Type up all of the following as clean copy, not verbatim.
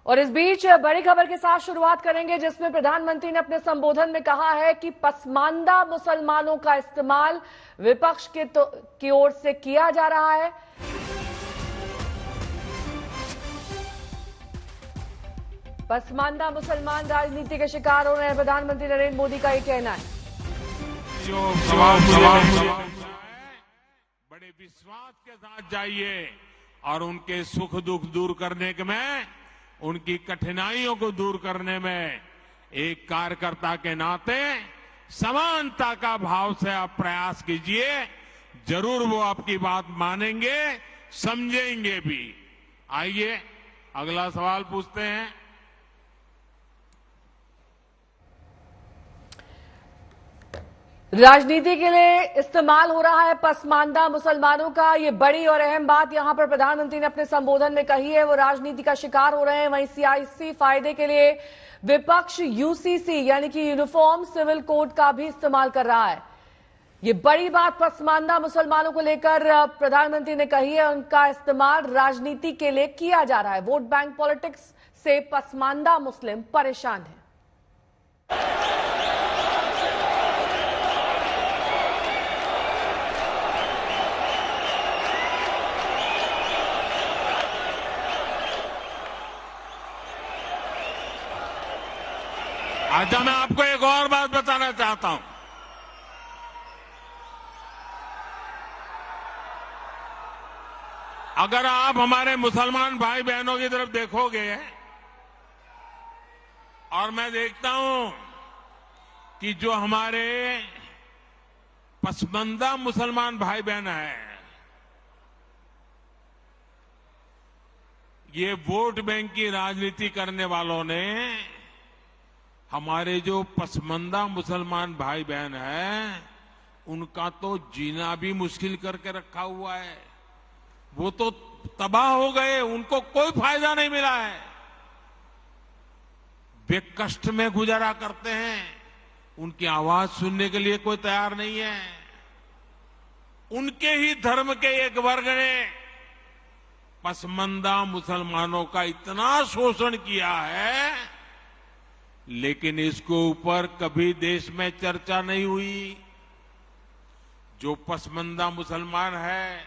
और इस बीच बड़ी खबर के साथ शुरुआत करेंगे, जिसमें प्रधानमंत्री ने अपने संबोधन में कहा है कि पसमानदा मुसलमानों का इस्तेमाल विपक्ष की ओर से किया जा रहा है। पसमानदा मुसलमान राजनीति के शिकार हो रहे हैं, प्रधानमंत्री नरेंद्र मोदी का ये कहना है। जो सवाल बड़े विश्वास के साथ जाइए और उनके सुख दुख दूर करने में, उनकी कठिनाइयों को दूर करने में एक कार्यकर्ता के नाते समानता का भाव से आप प्रयास कीजिए। जरूर वो आपकी बात मानेंगे, समझेंगे भी। आइए अगला सवाल पूछते हैं। राजनीति के लिए इस्तेमाल हो रहा है पसमानदा मुसलमानों का, ये बड़ी और अहम बात यहां पर प्रधानमंत्री ने अपने संबोधन में कही है। वो राजनीति का शिकार हो रहे हैं, वहीं सियासी फायदे के लिए विपक्ष यूसीसी यानी कि यूनिफॉर्म सिविल कोड का भी इस्तेमाल कर रहा है। ये बड़ी बात पसमानदा मुसलमानों को लेकर प्रधानमंत्री ने कही है। उनका इस्तेमाल राजनीति के लिए किया जा रहा है। वोट बैंक पॉलिटिक्स से पसमानदा मुस्लिम परेशान है। अच्छा, मैं आपको एक और बात बताना चाहता हूं। अगर आप हमारे मुसलमान भाई बहनों की तरफ देखोगे और मैं देखता हूं कि जो हमारे पसमानदा मुसलमान भाई बहन हैं, ये वोट बैंक की राजनीति करने वालों ने हमारे जो पसमानदा मुसलमान भाई बहन हैं, उनका तो जीना भी मुश्किल करके रखा हुआ है। वो तो तबाह हो गए, उनको कोई फायदा नहीं मिला है। वे कष्ट में गुजारा करते हैं, उनकी आवाज सुनने के लिए कोई तैयार नहीं है। उनके ही धर्म के एक वर्ग ने पसमानदा मुसलमानों का इतना शोषण किया है, लेकिन इसके ऊपर कभी देश में चर्चा नहीं हुई। जो पसमानदा मुसलमान है,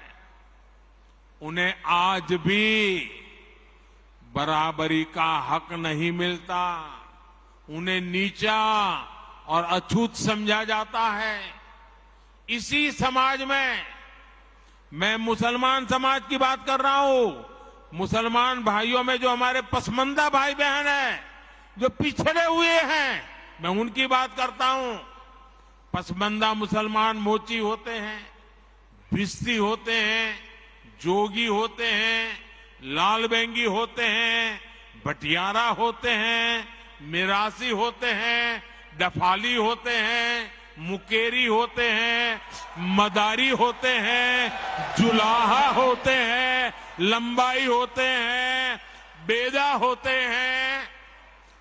उन्हें आज भी बराबरी का हक नहीं मिलता। उन्हें नीचा और अछूत समझा जाता है। इसी समाज में मैं मुसलमान समाज की बात कर रहा हूं। मुसलमान भाइयों में जो हमारे पसमानदा भाई बहन हैं, जो पिछड़े हुए हैं, मैं उनकी बात करता हूं। पसमानदा मुसलमान मोची होते हैं, भिस्ती होते हैं, जोगी होते हैं, लाल बेंगी होते हैं, भटियारा होते हैं, मिरासी होते हैं, डफाली होते हैं, मुकेरी होते हैं, मदारी होते हैं, जुलाहा होते हैं, लंबाई होते हैं, बेदा होते हैं,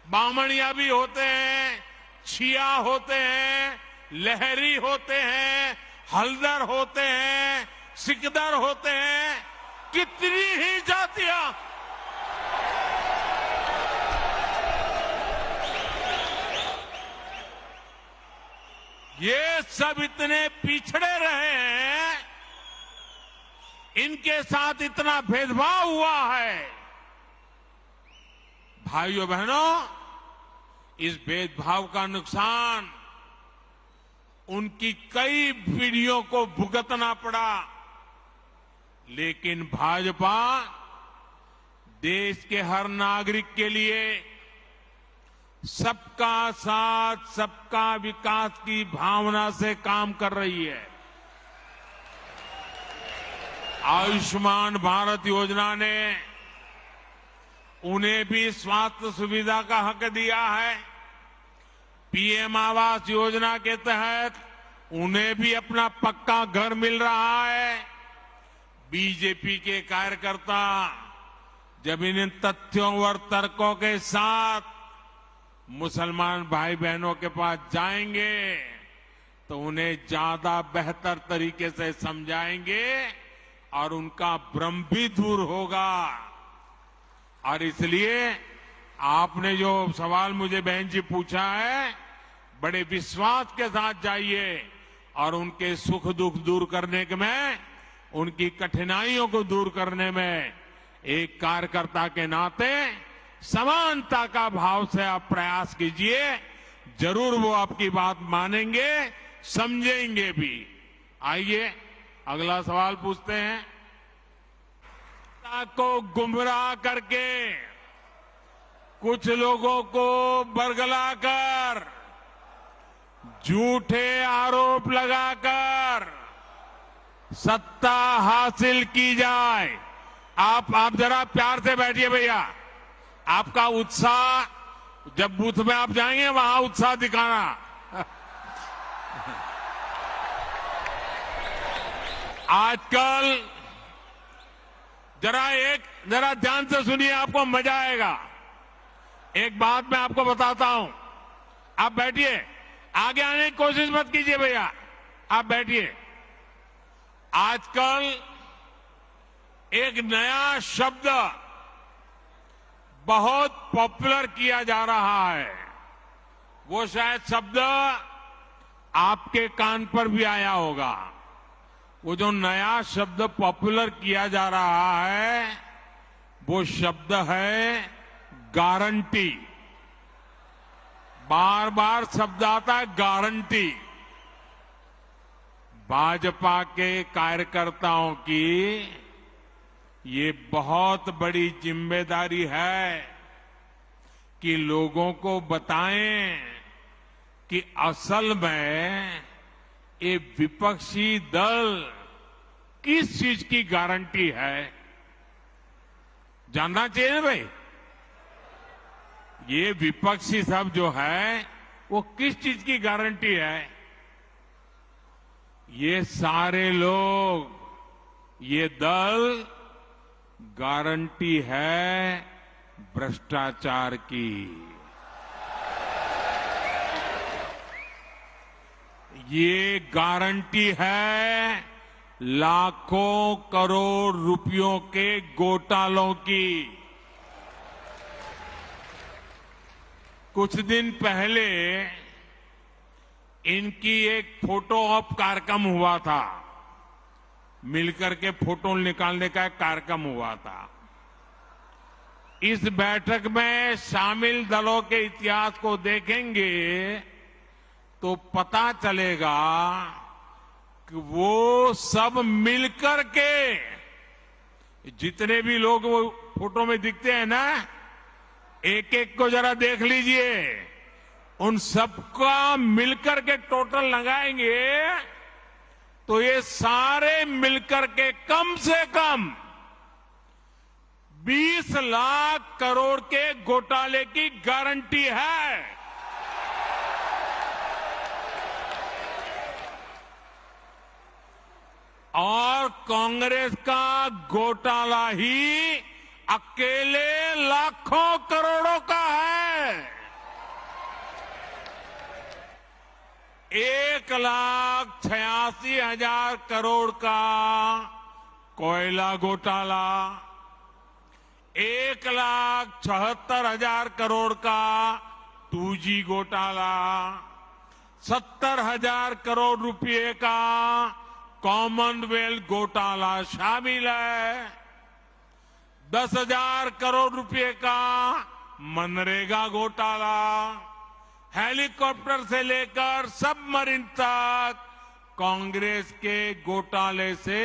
बामणिया भी होते हैं, छिया होते हैं, लहरी होते हैं, हल्दर होते हैं, सिकदर होते हैं। कितनी ही जातियां। ये सब इतने पिछड़े रहे हैं, इनके साथ इतना भेदभाव हुआ है। भाइयों बहनों, इस भेदभाव का नुकसान उनकी कई पीढ़ियों को भुगतना पड़ा। लेकिन भाजपा देश के हर नागरिक के लिए सबका साथ, सबका विकास की भावना से काम कर रही है। आयुष्मान भारत योजना ने उन्हें भी स्वास्थ्य सुविधा का हक दिया है। पीएम आवास योजना के तहत उन्हें भी अपना पक्का घर मिल रहा है। बीजेपी के कार्यकर्ता जब इन तथ्यों और तर्कों के साथ मुसलमान भाई बहनों के पास जाएंगे तो उन्हें ज्यादा बेहतर तरीके से समझाएंगे और उनका भ्रम भी दूर होगा। और इसलिए आपने जो सवाल मुझे बहन जी पूछा है, बड़े विश्वास के साथ जाइए और उनके सुख दुख दूर करने में, उनकी कठिनाइयों को दूर करने में एक कार्यकर्ता के नाते समानता का भाव से आप प्रयास कीजिए। जरूर वो आपकी बात मानेंगे, समझेंगे भी। आइए अगला सवाल पूछते हैं। को गुमराह करके कुछ लोगों को बरगलाकर झूठे आरोप लगाकर सत्ता हासिल की जाए। आप जरा प्यार से बैठिए भैया। आपका उत्साह, जब बूथ में आप जाएंगे वहां उत्साह दिखाना। आजकल जरा ध्यान से सुनिए, आपको मजा आएगा। एक बात मैं आपको बताता हूं। आप बैठिए, आगे आने की कोशिश मत कीजिए भैया, आप बैठिए। आजकल एक नया शब्द बहुत पॉपुलर किया जा रहा है। वो शायद शब्द आपके कान पर भी आया होगा। वो जो नया शब्द पॉपुलर किया जा रहा है, वो शब्द है गारंटी। बार बार शब्द आता है गारंटी। भाजपा के कार्यकर्ताओं की ये बहुत बड़ी जिम्मेदारी है कि लोगों को बताएं कि असल में ये विपक्षी दल किस चीज की गारंटी है। जानना चाहिए ना भाई, ये विपक्षी सब जो है वो किस चीज की गारंटी है। ये सारे लोग, ये दल गारंटी है भ्रष्टाचार की। ये गारंटी है लाखों करोड़ रुपयों के घोटालों की। कुछ दिन पहले इनकी एक फोटो ऑप कार्यक्रम हुआ था। मिलकर के फोटो निकालने का एक कार्यक्रम हुआ था। इस बैठक में शामिल दलों के इतिहास को देखेंगे तो पता चलेगा कि वो सब मिलकर के, जितने भी लोग वो फोटो में दिखते हैं ना, एक एक को जरा देख लीजिए। उन सबका मिलकर के टोटल लगाएंगे तो ये सारे मिलकर के कम से कम 20 लाख करोड़ के घोटाले की गारंटी है। और कांग्रेस का घोटाला ही अकेले लाखों करोड़ों का है। 1,86,000 करोड़ का कोयला घोटाला, 1,76,000 करोड़ का 2G घोटाला, 70,000 करोड़ रुपए का कॉमनवेल्थ घोटाला शामिल है, 10,000 करोड़ रुपए का मनरेगा घोटाला, हेलीकॉप्टर से लेकर सबमरीन तक कांग्रेस के घोटाले से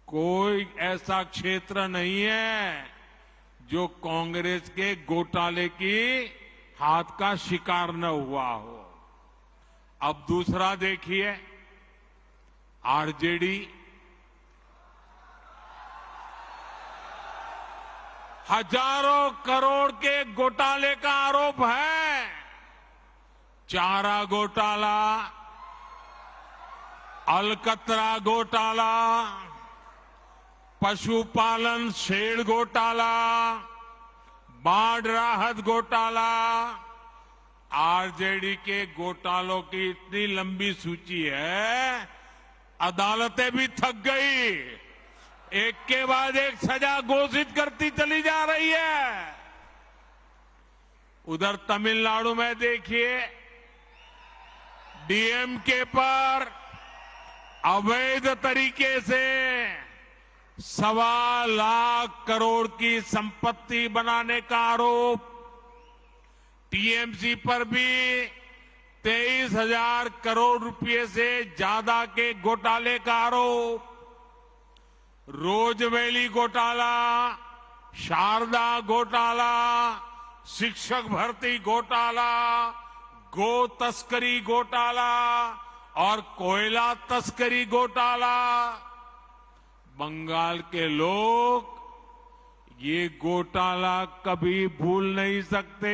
कोई ऐसा क्षेत्र नहीं है जो कांग्रेस के घोटाले की हाथ का शिकार न हुआ हो। अब दूसरा देखिए, आरजेडी हजारों करोड़ के घोटाले का आरोप है। चारा घोटाला, अलकतरा घोटाला, पशुपालन शेड घोटाला, बाढ़ राहत घोटाला। आरजेडी के घोटालों की इतनी लंबी सूची है, अदालतें भी थक गई। एक के बाद एक सजा घोषित करती चली जा रही है। उधर तमिलनाडु में देखिए, डीएमके पर अवैध तरीके से 1.25 करोड़ की संपत्ति बनाने का आरोप, टीएमसी पर भी 23,000 करोड़ रुपए से ज्यादा के घोटाले का आरोप, रोजवेली घोटाला, शारदा घोटाला, शिक्षक भर्ती घोटाला, गो तस्करी घोटाला और कोयला तस्करी घोटाला। बंगाल के लोग ये घोटाला कभी भूल नहीं सकते।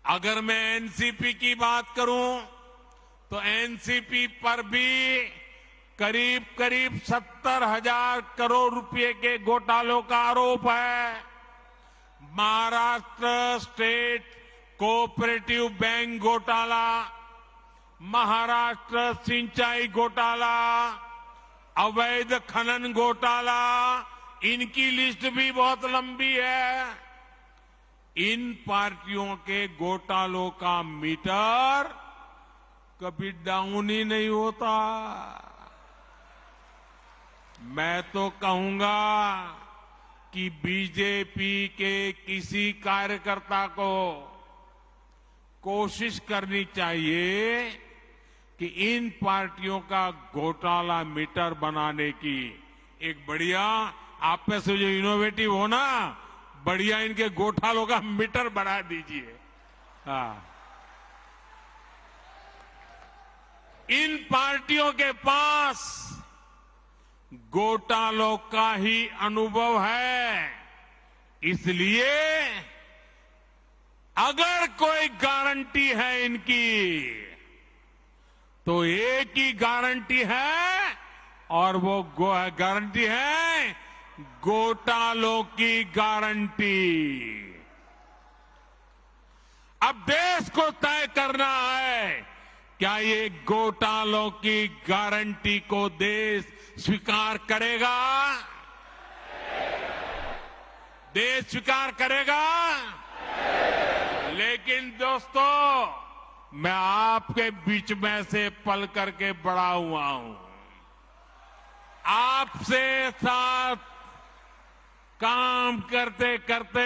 अगर मैं एनसीपी की बात करूं तो एनसीपी पर भी करीब 70,000 करोड़ रुपए के घोटालों का आरोप है। महाराष्ट्र स्टेट कोऑपरेटिव बैंक घोटाला, महाराष्ट्र सिंचाई घोटाला, अवैध खनन घोटाला, इनकी लिस्ट भी बहुत लंबी है। इन पार्टियों के घोटालों का मीटर कभी डाउन ही नहीं होता। मैं तो कहूंगा कि बीजेपी के किसी कार्यकर्ता को कोशिश करनी चाहिए कि इन पार्टियों का घोटाला मीटर बनाने की एक बढ़िया, आप में से जो इनोवेटिव हो ना, बढ़िया इनके घोटालों का मीटर बना दीजिए। हाँ, इन पार्टियों के पास घोटालों का ही अनुभव है, इसलिए अगर कोई गारंटी है इनकी तो एक ही गारंटी है, और वो गारंटी है घोटालों की गारंटी। अब देश को तय करना है, क्या ये घोटालों की गारंटी को देश स्वीकार करेगा? देश स्वीकार करेगा? लेकिन दोस्तों, मैं आपके बीच में से पल करके बड़ा हुआ हूं, आपसे साथ काम करते करते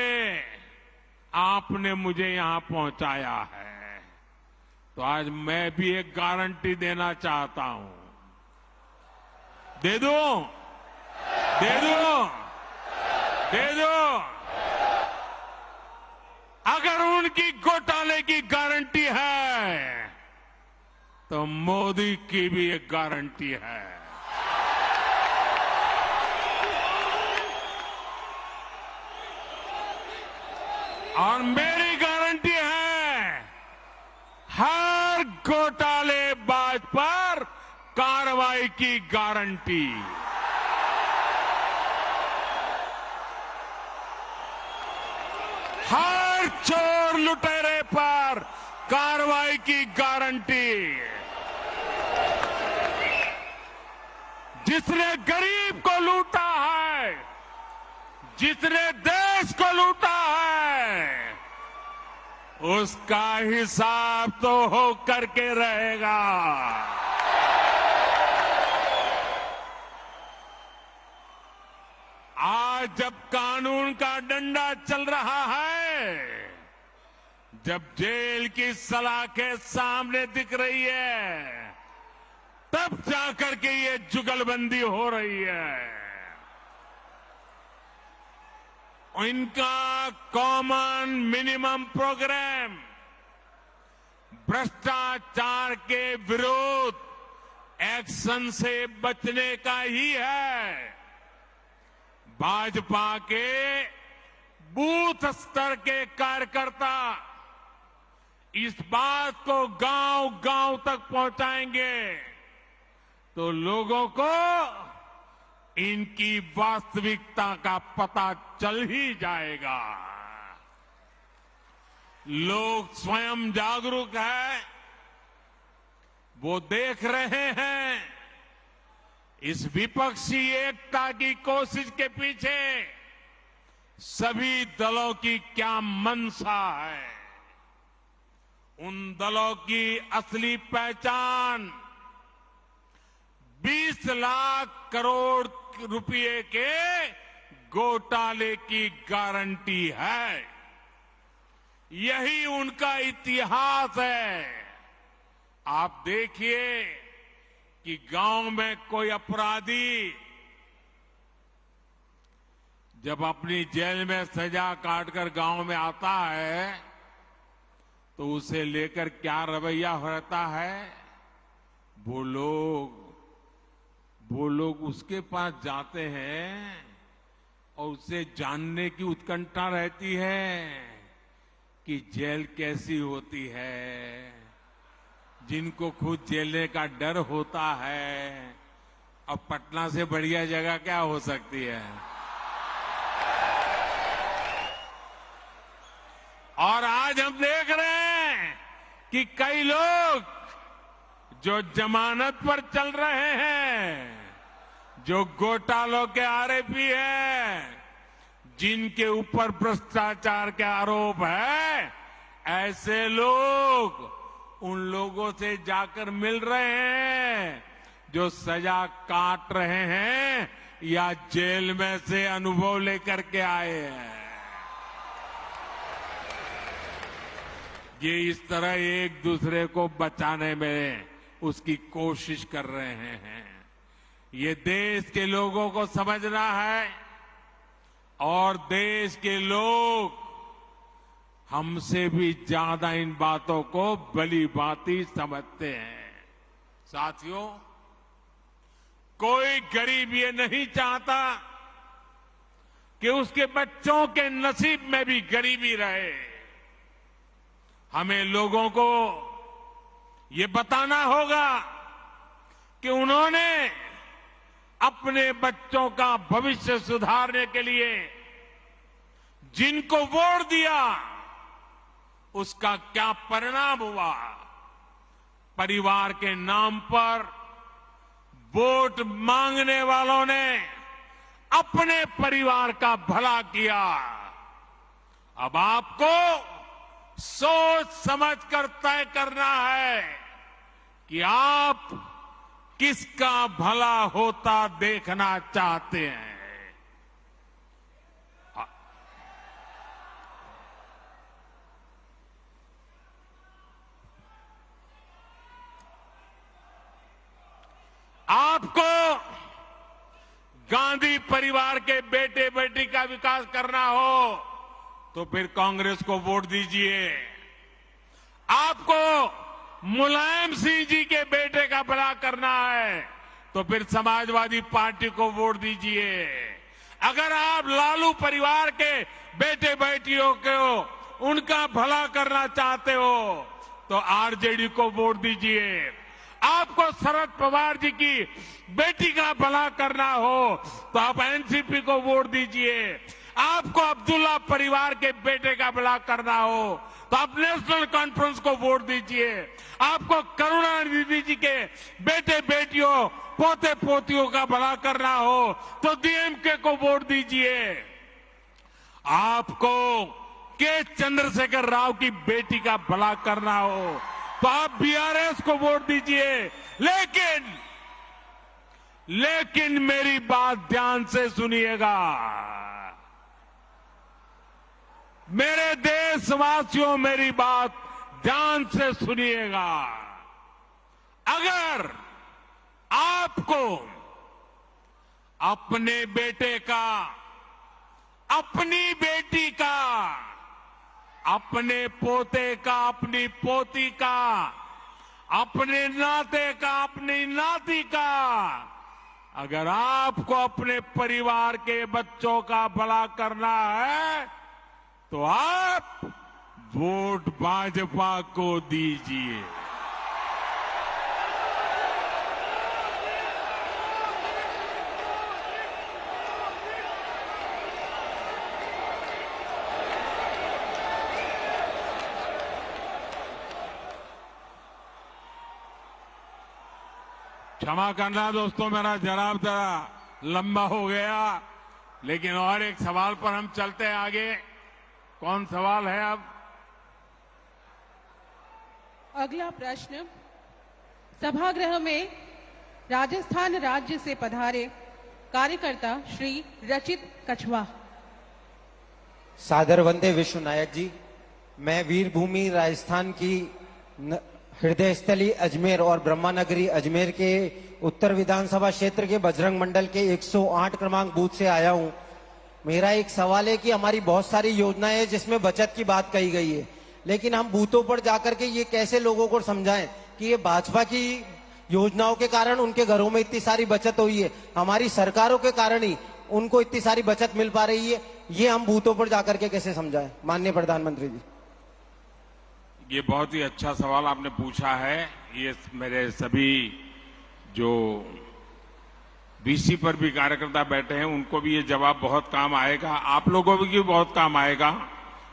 आपने मुझे यहां पहुंचाया है, तो आज मैं भी एक गारंटी देना चाहता हूं। दे दूं? दे दूं? दे दूं? अगर उनकी घोटाले की गारंटी है तो मोदी की भी एक गारंटी है। और मेरी गारंटी है, हर घोटालेबाज पर कार्रवाई की गारंटी। हर चोर लुटेरे पर कार्रवाई की गारंटी। जिसने गरीब को लूटा है, जिसने देश को लूटा है, उसका हिसाब तो हो करके रहेगा। आज जब कानून का डंडा चल रहा है, जब जेल की सलाखें सामने दिख रही है, तब जाकर के ये जुगलबंदी हो रही है। इनका कॉमन मिनिमम प्रोग्राम भ्रष्टाचार के विरुद्ध एक्शन से बचने का ही है। भाजपा के बूथ स्तर के कार्यकर्ता इस बात को गांव-गांव तक पहुंचाएंगे तो लोगों को इनकी वास्तविकता का पता चल ही जाएगा। लोग स्वयं जागरूक हैं, वो देख रहे हैं इस विपक्षी एकता की कोशिश के पीछे सभी दलों की क्या मंशा है। उन दलों की असली पहचान 20 लाख करोड़ रुपए के घोटाले की गारंटी है। यही उनका इतिहास है। आप देखिए कि गांव में कोई अपराधी जब अपनी जेल में सजा काटकर गांव में आता है तो उसे लेकर क्या रवैया रहता है। वो लोग उसके पास जाते हैं और उसे जानने की उत्कंठा रहती है कि जेल कैसी होती है। जिनको खुद जेलने का डर होता है, अब पटना से बढ़िया जगह क्या हो सकती है। और आज हम देख रहे हैं कि कई लोग जो जमानत पर चल रहे हैं, जो घोटालों के आरोपी हैं, जिनके ऊपर भ्रष्टाचार के आरोप है, ऐसे लोग उन लोगों से जाकर मिल रहे हैं जो सजा काट रहे हैं या जेल में से अनुभव लेकर के आए हैं। ये इस तरह एक दूसरे को बचाने में उसकी कोशिश कर रहे हैं। ये देश के लोगों को समझना है और देश के लोग हमसे भी ज्यादा इन बातों को भली भांति समझते हैं। साथियों, कोई गरीब ये नहीं चाहता कि उसके बच्चों के नसीब में भी गरीबी रहे। हमें लोगों को ये बताना होगा कि उन्होंने अपने बच्चों का भविष्य सुधारने के लिए जिनको वोट दिया उसका क्या परिणाम हुआ। परिवार के नाम पर वोट मांगने वालों ने अपने परिवार का भला किया। अब आपको सोच समझकर तय करना है कि आप किसका भला होता देखना चाहते हैं। आपको गांधी परिवार के बेटे बेटी का विकास करना हो तो फिर कांग्रेस को वोट दीजिए। आपको मुलायम सिंह जी के बेटे का भला करना है तो फिर समाजवादी पार्टी को वोट दीजिए। अगर आप लालू परिवार के बेटे बेटियों को उनका भला करना चाहते हो तो आरजेडी को वोट दीजिए। आपको शरद पवार जी की बेटी का भला करना हो तो आप एनसीपी को वोट दीजिए। आपको अब्दुल्ला परिवार के बेटे का भला करना हो तो आप नेशनल कॉन्फ्रेंस को वोट दीजिए। आपको करुणानिधि जी के बेटे बेटियों पोते पोतियों का भला करना हो तो डीएमके को वोट दीजिए। आपको के चंद्रशेखर राव की बेटी का भला करना हो तो आप बीआरएस को वोट दीजिए। लेकिन मेरी बात ध्यान से सुनिएगा। मेरे देशवासियों, मेरी बात ध्यान से सुनिएगा। अगर आपको अपने बेटे का, अपनी बेटी का, अपने पोते का, अपनी पोती का, अपने नाते का, अपनी नाती का, अगर आपको अपने परिवार के बच्चों का भला करना है तो आप वोट भाजपा को दीजिए। क्षमा करना दोस्तों, मेरा जवाब जरा लंबा हो गया। लेकिन और एक सवाल पर हम चलते हैं आगे। कौन सवाल है अब? अगला प्रश्न सभागृह में राजस्थान राज्य से पधारे कार्यकर्ता श्री रचित कछवा। सादर वंदे विश्व नायक जी। मैं वीर भूमि राजस्थान की हृदय स्थली अजमेर और ब्रह्मानगरी अजमेर के उत्तर विधानसभा क्षेत्र के बजरंग मंडल के 108 क्रमांक बूथ से आया हूं। मेरा एक सवाल है कि हमारी बहुत सारी योजनाएं हैं जिसमें बचत की बात कही गई है, लेकिन हम बूथों पर जाकर के ये कैसे लोगों को समझाएं कि ये भाजपा की योजनाओं के कारण उनके घरों में इतनी सारी बचत हुई है, हमारी सरकारों के कारण ही उनको इतनी सारी बचत मिल पा रही है। ये हम बूथों पर जाकर के कैसे समझाएं माननीय प्रधानमंत्री जी? ये बहुत ही अच्छा सवाल आपने पूछा है। ये मेरे सभी जो वीसी पर भी कार्यकर्ता बैठे हैं उनको भी ये जवाब बहुत काम आएगा, आप लोगों को भी बहुत काम आएगा,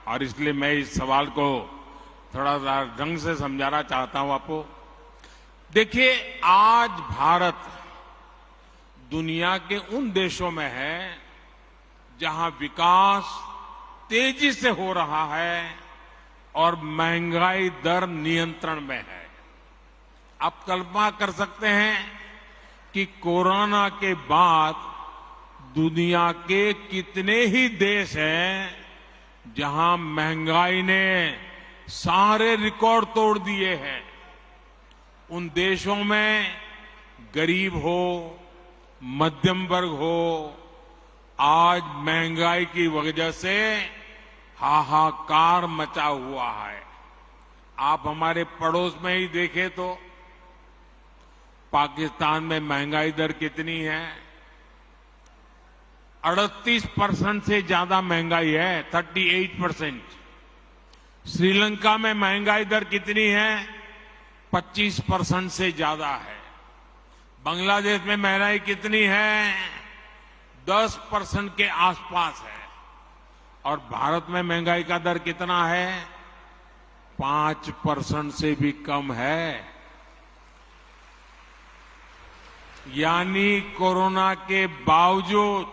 और इसलिए मैं इस सवाल को थोड़ा सा ढंग से समझाना चाहता हूं आपको। देखिए, आज भारत दुनिया के उन देशों में है जहां विकास तेजी से हो रहा है और महंगाई दर नियंत्रण में है। आप कल्पना कर सकते हैं कि कोरोना के बाद दुनिया के कितने ही देश हैं जहां महंगाई ने सारे रिकॉर्ड तोड़ दिए हैं। उन देशों में गरीब हो, मध्यम वर्ग हो, आज महंगाई की वजह से हाहाकार मचा हुआ है। आप हमारे पड़ोस में ही देखें तो पाकिस्तान में महंगाई दर कितनी है? 38% से ज्यादा महंगाई है, 38%। श्रीलंका में महंगाई दर कितनी है? 25% से ज्यादा है। बांग्लादेश में महंगाई कितनी है? 10% के आसपास है। और भारत में महंगाई का दर कितना है? 5% से भी कम है। यानी कोरोना के बावजूद,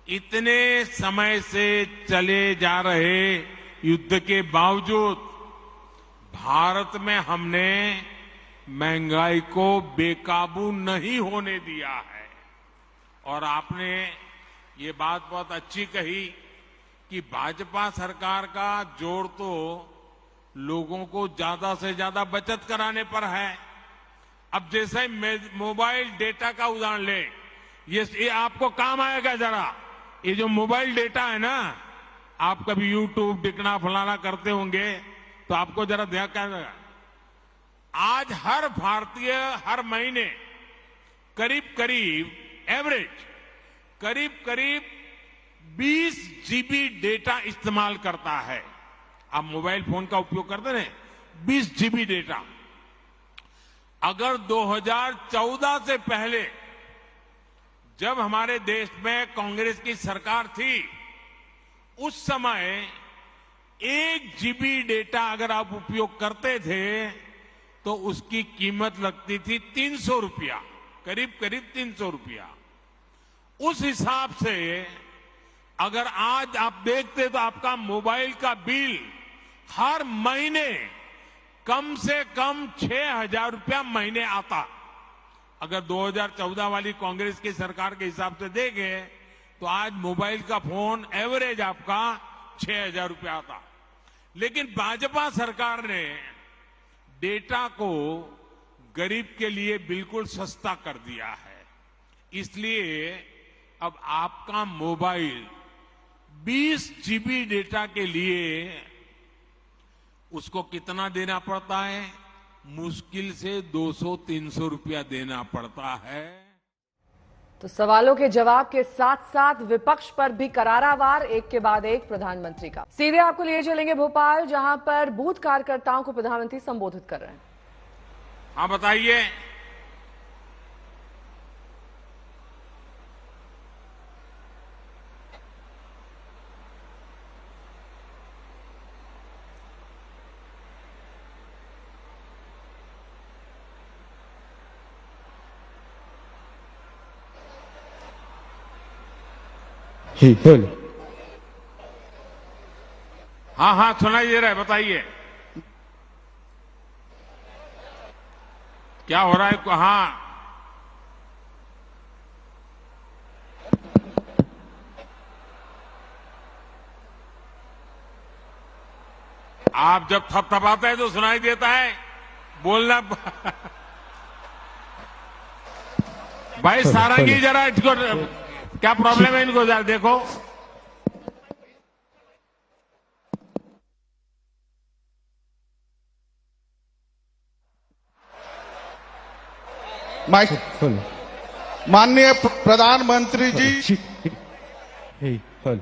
इतने समय से चले जा रहे युद्ध के बावजूद भारत में हमने महंगाई को बेकाबू नहीं होने दिया है। और आपने ये बात बहुत अच्छी कही कि भाजपा सरकार का जोर तो लोगों को ज्यादा से ज्यादा बचत कराने पर है। अब जैसे मोबाइल डेटा का उदाहरण ले, ये आपको काम आएगा जरा। ये जो मोबाइल डेटा है ना, आप कभी यूट्यूब दिखना फलाना करते होंगे तो आपको जरा ध्यान करेगा। आज हर भारतीय हर महीने करीब एवरेज करीब 20 जीबी डेटा इस्तेमाल करता है। आप मोबाइल फोन का उपयोग करते हैं, 20 जीबी डेटा। अगर 2014 से पहले जब हमारे देश में कांग्रेस की सरकार थी, उस समय 1 जीबी डेटा अगर आप उपयोग करते थे तो उसकी कीमत लगती थी 300 रुपया, करीब 300 रुपया। उस हिसाब से अगर आज आप देखते तो आपका मोबाइल का बिल हर महीने कम से कम 6,000 रुपया महीने आता। अगर 2014 वाली कांग्रेस की सरकार के हिसाब से देखें तो आज मोबाइल का फोन एवरेज आपका 6,000 रुपया आता। लेकिन भाजपा सरकार ने डेटा को गरीब के लिए बिल्कुल सस्ता कर दिया है। इसलिए अब आपका मोबाइल 20 जीबी डेटा के लिए उसको कितना देना पड़ता है? मुश्किल से 200-300 रुपया देना पड़ता है। तो सवालों के जवाब के साथ साथ विपक्ष पर भी करारा वार, एक के बाद एक प्रधानमंत्री का। सीधे आपको लिए चलेंगे भोपाल, जहां पर बूथ कार्यकर्ताओं को प्रधानमंत्री संबोधित कर रहे हैं। हाँ, बताइए। जी बोल। हाँ हाँ सुनाई दे रहा है, बताइए क्या हो रहा है। हाँ आप जब थपथपाते हैं तो सुनाई देता है, बोलना भाई सारंगी जरा इसको क्या प्रॉब्लम है, इनको जरा देखो। माइक। बोल। माननीय प्रधानमंत्री जी, जी बोल।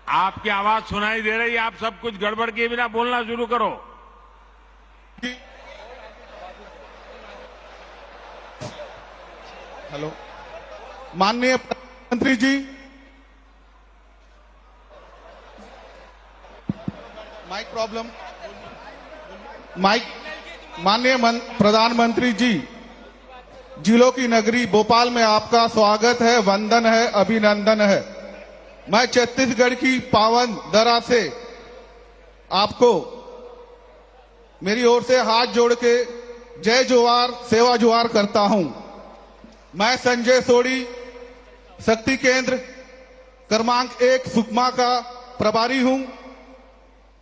आपकी आवाज सुनाई दे रही है, आप सब कुछ गड़बड़ किए बिना बोलना शुरू करो। हेलो माननीय प्रधानमंत्री जी, माइक प्रॉब्लम, माइक। माननीय प्रधानमंत्री जी, जिलों की नगरी भोपाल में आपका स्वागत है, वंदन है, अभिनंदन है। मैं छत्तीसगढ़ की पावन धरा से आपको मेरी ओर से हाथ जोड़ के जय जोहार, सेवा जोहार करता हूं। मैं संजय सोढ़ी, शक्ति केंद्र क्रमांक 1 सुकमा का प्रभारी हूं।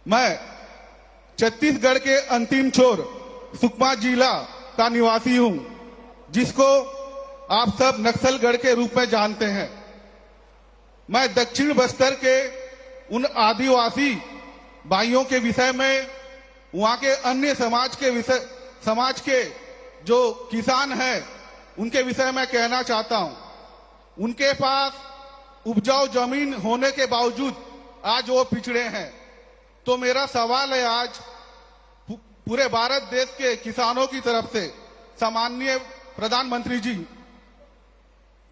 मैं छत्तीसगढ़ के अंतिम छोर सुकमा जिला का निवासी हूं, जिसको आप सब नक्सलगढ़ के रूप में जानते हैं। मैं दक्षिण बस्तर के उन आदिवासी भाइयों के विषय में, वहां के अन्य समाज के जो किसान हैं, उनके विषय में कहना चाहता हूं। उनके पास उपजाऊ जमीन होने के बावजूद आज वो पिछड़े हैं। तो मेरा सवाल है आज पूरे भारत देश के किसानों की तरफ से, सम्माननीय प्रधानमंत्री जी,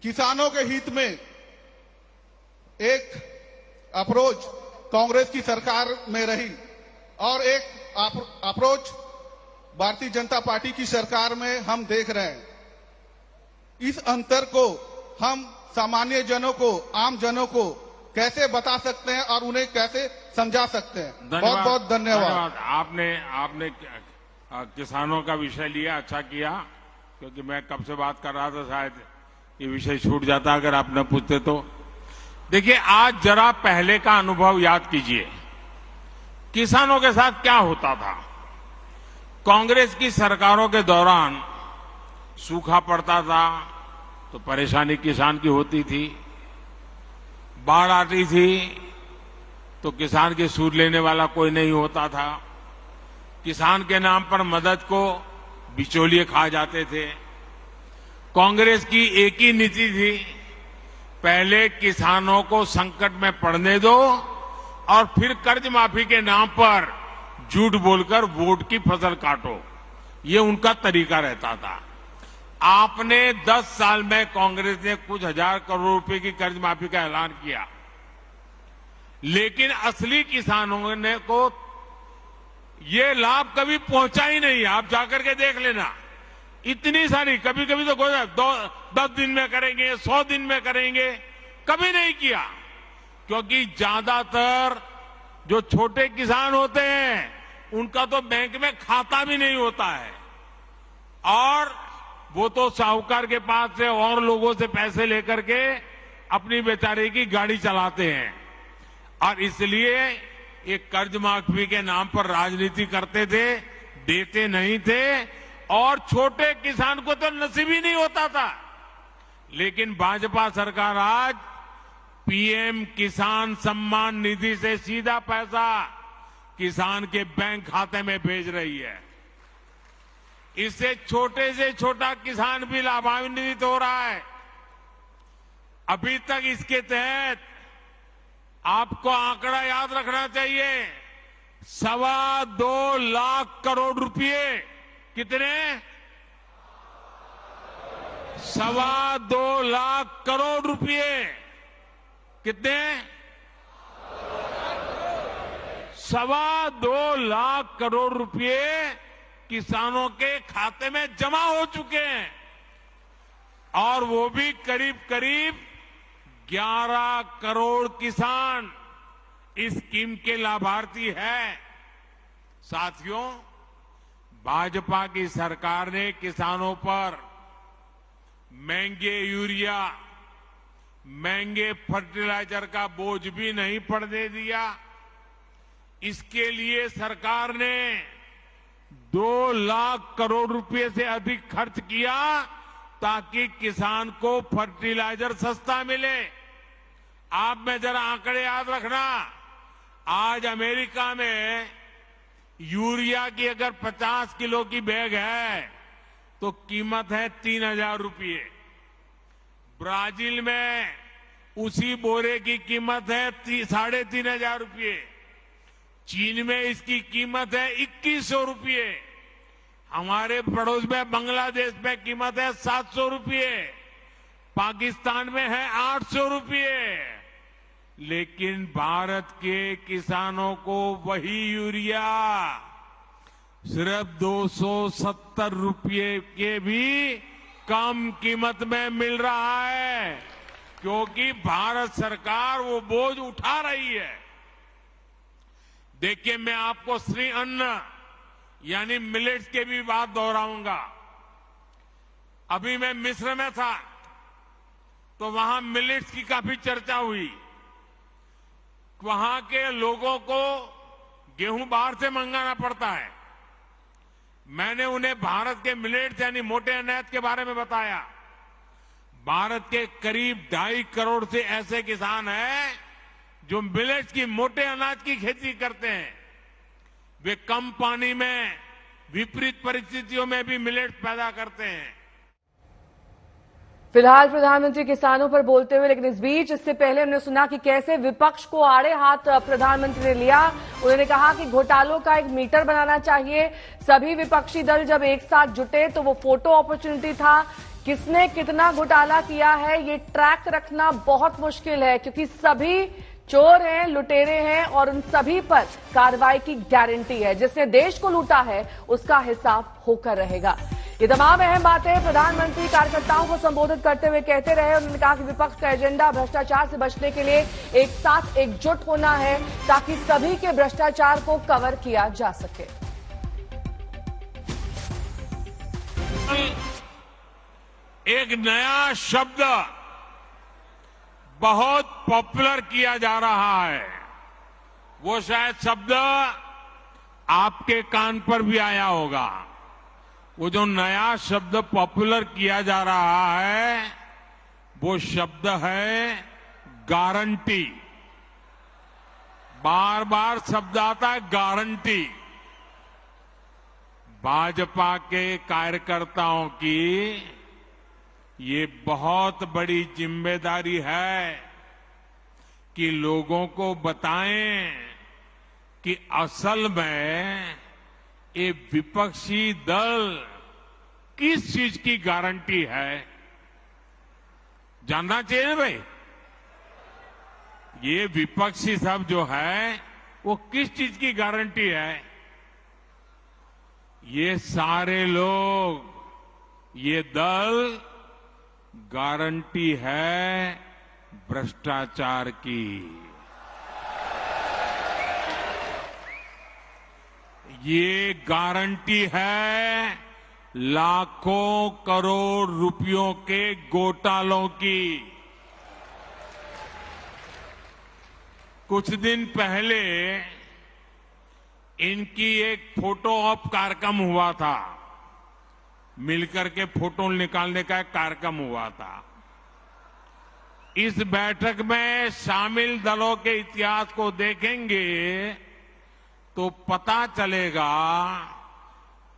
किसानों के हित में एक अप्रोच कांग्रेस की सरकार में रही और एक अप्रोच भारतीय जनता पार्टी की सरकार में हम देख रहे हैं। इस अंतर को हम सामान्य जनों को, आम जनों को कैसे बता सकते हैं और उन्हें कैसे समझा सकते हैं? बहुत बहुत धन्यवाद। आपने किसानों का विषय लिया, अच्छा किया, क्योंकि मैं कब से बात कर रहा था, शायद ये विषय छूट जाता अगर आप न पूछते तो। देखिए, आज जरा पहले का अनुभव याद कीजिए, किसानों के साथ क्या होता था। कांग्रेस की सरकारों के दौरान सूखा पड़ता था तो परेशानी किसान की होती थी, बाढ़ आती थी तो किसान की सूद लेने वाला कोई नहीं होता था, किसान के नाम पर मदद को बिचौलिए खा जाते थे। कांग्रेस की एक ही नीति थी, पहले किसानों को संकट में पड़ने दो और फिर कर्ज माफी के नाम पर झूठ बोलकर वोट की फसल काटो, ये उनका तरीका रहता था। आपने 10 साल में कांग्रेस ने कुछ हजार करोड़ रुपए की कर्ज माफी का ऐलान किया, लेकिन असली किसानों ने को ये लाभ कभी पहुंचा ही नहीं। आप जाकर के देख लेना, इतनी सारी, कभी कभी तो 10 दिन में करेंगे, 100 दिन में करेंगे, कभी नहीं किया, क्योंकि ज्यादातर जो छोटे किसान होते हैं उनका तो बैंक में खाता भी नहीं होता है और वो तो साहूकार के पास से और लोगों से पैसे लेकर के अपनी बेचारे की गाड़ी चलाते हैं और इसलिए ये कर्ज माफी के नाम पर राजनीति करते थे, देते नहीं थे और छोटे किसान को तो नसीब ही नहीं होता था। लेकिन भाजपा सरकार आज पीएम किसान सम्मान निधि से सीधा पैसा किसान के बैंक खाते में भेज रही है। इससे छोटे से छोटा किसान भी लाभान्वित हो रहा है। अभी तक इसके तहत आपको आंकड़ा याद रखना चाहिए, 2.25 लाख करोड़ रुपए, कितने? 2.25 लाख करोड़ रुपए, कितने? 2.25 लाख करोड़ रुपए किसानों के खाते में जमा हो चुके हैं। और वो भी करीब करीब 11 करोड़ किसान इस स्कीम के लाभार्थी हैं। साथियों, भाजपा की सरकार ने किसानों पर महंगे यूरिया, महंगे फर्टिलाइजर का बोझ भी नहीं पड़ने दिया। इसके लिए सरकार ने 2 लाख करोड़ रुपए से अधिक खर्च किया ताकि किसान को फर्टिलाइजर सस्ता मिले। आप में जरा आंकड़े याद रखना, आज अमेरिका में यूरिया की अगर 50 किलो की बैग है तो कीमत है 3,000 रुपये। ब्राजील में उसी बोरे की कीमत है 3,500 रुपये। चीन में इसकी कीमत है 2,100 रुपये। हमारे पड़ोस में बांग्लादेश में कीमत है 700 रुपये। पाकिस्तान में है 800 रुपये। लेकिन भारत के किसानों को वही यूरिया सिर्फ 270 रुपये के भी कम कीमत में मिल रहा है, क्योंकि भारत सरकार वो बोझ उठा रही है। देखिए, मैं आपको श्री अन्न यानी मिलेट्स के भी बात दोहराऊंगा। अभी मैं मिस्र में था तो वहां मिलेट्स की काफी चर्चा हुई। वहां के लोगों को गेहूं बाहर से मंगाना पड़ता है। मैंने उन्हें भारत के मिलेट्स यानी मोटे अनाज के बारे में बताया। भारत के करीब 2.5 करोड़ से ऐसे किसान हैं जो मिलेट्स की, मोटे अनाज की खेती करते हैं। वे कम पानी में विपरीत परिस्थितियों में भी मिलेट्स पैदा करते हैं। फिलहाल प्रधानमंत्री किसानों पर बोलते हुए, लेकिन इस बीच इससे पहले हमने सुना कि कैसे विपक्ष को आड़े हाथ प्रधानमंत्री ने लिया। उन्होंने कहा कि घोटालों का एक मीटर बनाना चाहिए। सभी विपक्षी दल जब एक साथ जुटे तो वो फोटो अपॉर्चुनिटी था। किसने कितना घोटाला किया है ये ट्रैक रखना बहुत मुश्किल है, क्योंकि सभी चोर हैं, लुटेरे हैं और उन सभी पर कार्रवाई की गारंटी है। जिसने देश को लूटा है उसका हिसाब होकर रहेगा। ये तमाम अहम बातें प्रधानमंत्री कार्यकर्ताओं को संबोधित करते हुए कहते रहे। उन्होंने कहा कि विपक्ष का एजेंडा भ्रष्टाचार से बचने के लिए एक साथ एकजुट होना है ताकि सभी के भ्रष्टाचार को कवर किया जा सके। एक नया शब्द बहुत पॉपुलर किया जा रहा है। वो शायद शब्द आपके कान पर भी आया होगा। वो जो नया शब्द पॉपुलर किया जा रहा है वो शब्द है गारंटी। बार बार शब्द आता है गारंटी। भाजपा के कार्यकर्ताओं की ये बहुत बड़ी जिम्मेदारी है कि लोगों को बताएं कि असल में ये विपक्षी दल किस चीज की गारंटी है। जानना चाहिए ना भाई, ये विपक्षी सब जो है वो किस चीज की गारंटी है। ये सारे लोग, ये दल गारंटी है भ्रष्टाचार की। ये गारंटी है लाखों करोड़ रुपयों के घोटालों की। कुछ दिन पहले इनकी एक फोटो ऑप कार्यक्रम हुआ था। मिलकर के फोटो निकालने का एक कार्यक्रम हुआ था। इस बैठक में शामिल दलों के इतिहास को देखेंगे तो पता चलेगा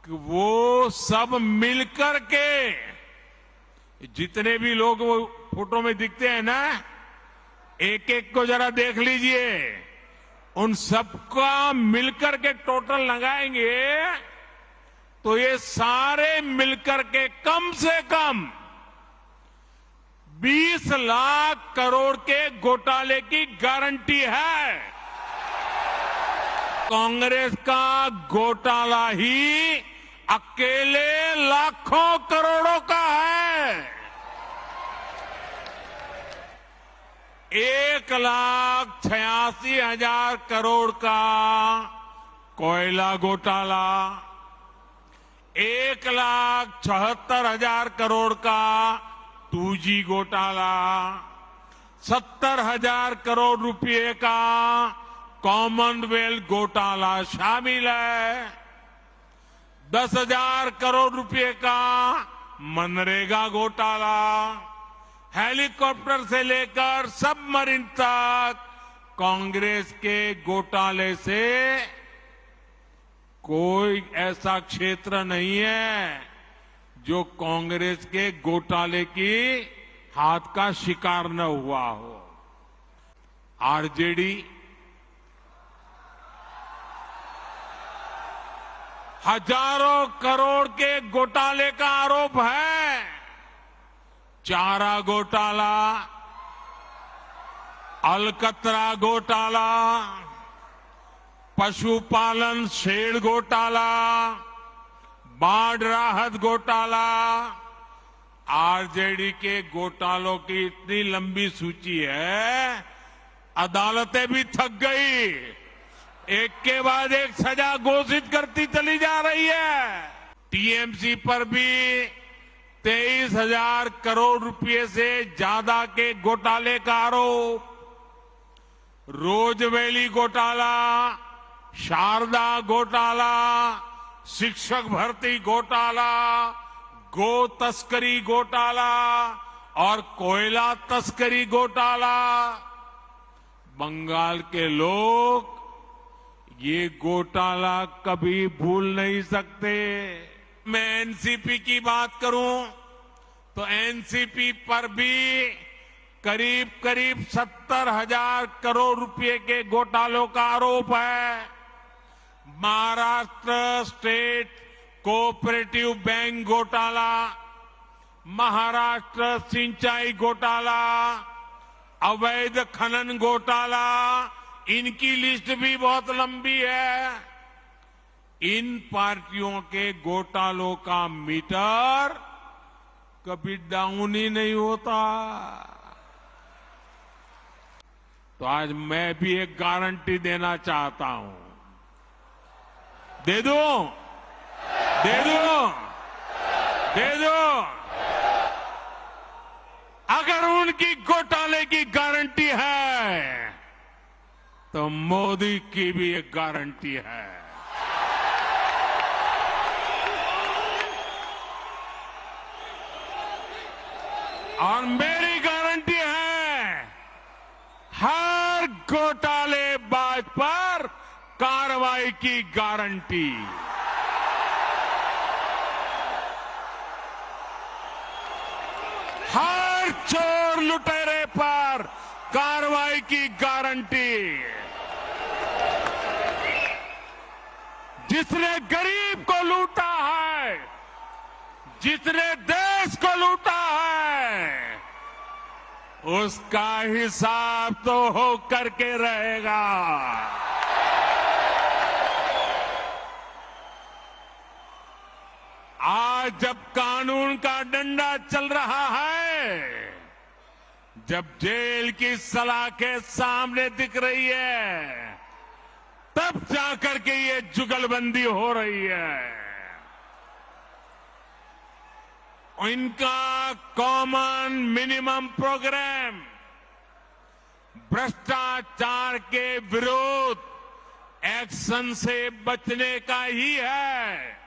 कि वो सब मिलकर के, जितने भी लोग वो फोटो में दिखते हैं ना, एक एक को जरा देख लीजिए। उन सबका मिलकर के टोटल लगाएंगे तो ये सारे मिलकर के कम से कम 20 लाख करोड़ के घोटाले की गारंटी है। कांग्रेस का घोटाला ही अकेले लाखों करोड़ों का है। 1,86,000 करोड़ का कोयला घोटाला, 1,76,000 करोड़ का 2G घोटाला, 70,000 करोड़ रुपए का कॉमनवेल्थ घोटाला शामिल है, 10,000 करोड़ रुपए का मनरेगा घोटाला, हेलीकॉप्टर से लेकर सबमरीन तक कांग्रेस के घोटाले से कोई ऐसा क्षेत्र नहीं है जो कांग्रेस के घोटाले की हाथ का शिकार न हुआ हो। आरजेडी हजारों करोड़ के घोटाले का आरोप है। चारा घोटाला, अलकतरा घोटाला, पशुपालन शेड घोटाला, बाढ़ राहत घोटाला, आरजेडी के घोटालों की इतनी लंबी सूची है, अदालतें भी थक गई। एक के बाद एक सजा घोषित करती चली जा रही है। टीएमसी पर भी 23,000 करोड़ रुपए से ज्यादा के घोटाले का आरोप, रोजवेली घोटाला, शारदा घोटाला, शिक्षक भर्ती घोटाला, गो तस्करी घोटाला और कोयला तस्करी घोटाला। बंगाल के लोग ये घोटाला कभी भूल नहीं सकते। मैं एनसीपी की बात करूं तो एनसीपी पर भी करीब 70,000 करोड़ रुपए के घोटालों का आरोप है। महाराष्ट्र स्टेट कोऑपरेटिव बैंक घोटाला, महाराष्ट्र सिंचाई घोटाला, अवैध खनन घोटाला, इनकी लिस्ट भी बहुत लंबी है। इन पार्टियों के घोटालों का मीटर कभी डाउन ही नहीं होता। तो आज मैं भी एक गारंटी देना चाहता हूं। दे दूं? दे दूं? दे दूं? अगर उनकी घोटाले की गारंटी है तो मोदी की भी एक गारंटी है। और मेरी गारंटी है, हर घोटालेबाज पर कार्रवाई की गारंटी। हर चोर लुटेरे पर कार्रवाई की गारंटी। जिसने गरीब को लूटा है, जिसने देश को लूटा है, उसका हिसाब तो हो करके रहेगा। आज जब कानून का डंडा चल रहा है, जब जेल की सलाखें सामने दिख रही है, तब जाकर के ये जुगलबंदी हो रही है। इनका कॉमन मिनिमम प्रोग्राम भ्रष्टाचार के विरुद्ध एक्शन से बचने का ही है।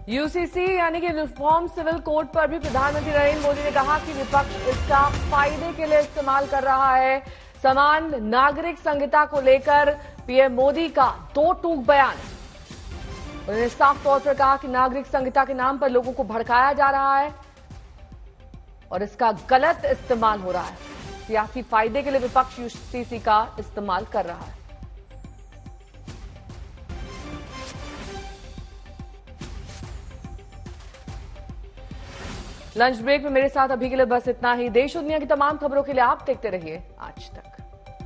यूसीसी यानी कि यूनिफॉर्म सिविल कोड पर भी प्रधानमंत्री नरेंद्र मोदी ने कहा कि विपक्ष इसका फायदे के लिए इस्तेमाल कर रहा है। समान नागरिक संहिता को लेकर पीएम मोदी का दो टूक बयान। उन्होंने साफ तौर पर कहा कि नागरिक संहिता के नाम पर लोगों को भड़काया जा रहा है और इसका गलत इस्तेमाल हो रहा है। सियासी फायदे के लिए विपक्ष यूसीसी का इस्तेमाल कर रहा है। लंच ब्रेक में मेरे साथ अभी के लिए बस इतना ही। देश और दुनिया की तमाम खबरों के लिए आप देखते रहिए आज तक।